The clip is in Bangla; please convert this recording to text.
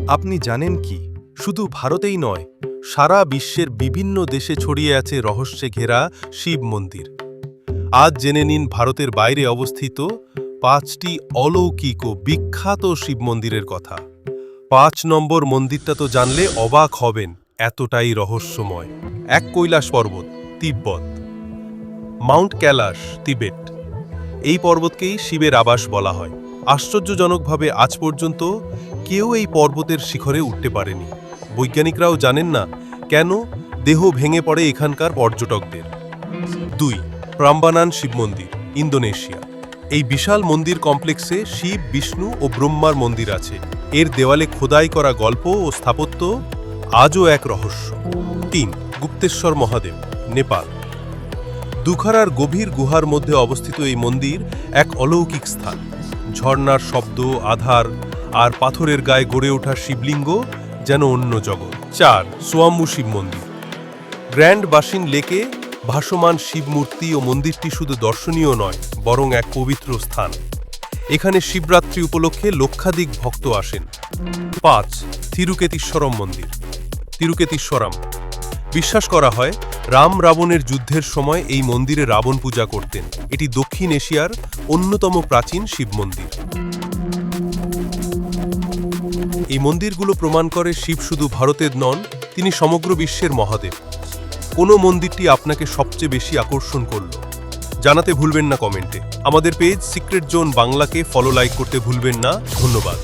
আপনি জানেন কি, শুধু ভারতেই নয়, সারা বিশ্বের বিভিন্ন দেশে ছড়িয়ে আছে রহস্যে ঘেরা শিব মন্দির। আজ জেনে নিন ভারতের বাইরে অবস্থিত ৫টি অলৌকিক ও বিখ্যাত শিব মন্দিরের কথা। ৫ নম্বর মন্দিরটা তো জানলে অবাক হবেন, এতটাই রহস্যময়। এক কৈলাস পর্বত, তিব্বত। মাউন্ট ক্যালাশ, তিবেট। এই পর্বতকেই শিবের আবাস বলা হয়। আশ্চর্যজনকভাবে আজ পর্যন্ত কেউ এই পর্বতের শিখরে উঠতে পারেনি। বৈজ্ঞানিকরাও জানেন না কেন দেহ ভেঙে পড়ে এখানকার পর্যটকদের। ২. প্রাম্বানান শিব মন্দির, ইন্দোনেশিয়া। এই বিশাল মন্দির কমপ্লেক্সে শিব, বিষ্ণু ও ব্রহ্মার মন্দির আছে। এর দেওয়ালে খোদাই করা গল্প ও স্থাপত্য আজও এক রহস্য। ৩. গুপ্তেশ্বর মহাদেব, নেপাল। দুখারার গভীর গুহার মধ্যে অবস্থিত এই মন্দির এক অলৌকিক স্থান। ঝর্ণার শব্দ, আধার আর পাথরের গায়ে গড়ে ওঠা শিবলিঙ্গ যেন অন্য জগৎ। ৪. সোয়াম্বু শিব মন্দির, গ্র্যান্ড বাসিন লেকে ভাসমান শিব মূর্তি ও মন্দিরটি শুধু দর্শনীয় নয়, বরং এক পবিত্র স্থান। এখানে শিবরাত্রি উপলক্ষে লক্ষাধিক ভক্ত আসেন। ৫. থিরুকেতীশ্বরম মন্দির, তিরুকেতীশ্বরম। বিশ্বাস করা হয় রাম রাবণের যুদ্ধের সময় এই মন্দিরে রাবণ পূজা করতেন। এটি দক্ষিণ এশিয়ার অন্যতম প্রাচীন শিব মন্দির। এই মন্দিরগুলো প্রমাণ করে শিব শুধু ভারতের নন, তিনি সমগ্র বিশ্বের মহাদেব। কোন মন্দিরটি আপনাকে সবচেয়ে বেশি আকর্ষণ করল জানাতে ভুলবেন না কমেন্টে। আমাদের পেজ সিক্রেট জোন বাংলাকে ফলো, লাইক করতে ভুলবেন না। ধন্যবাদ।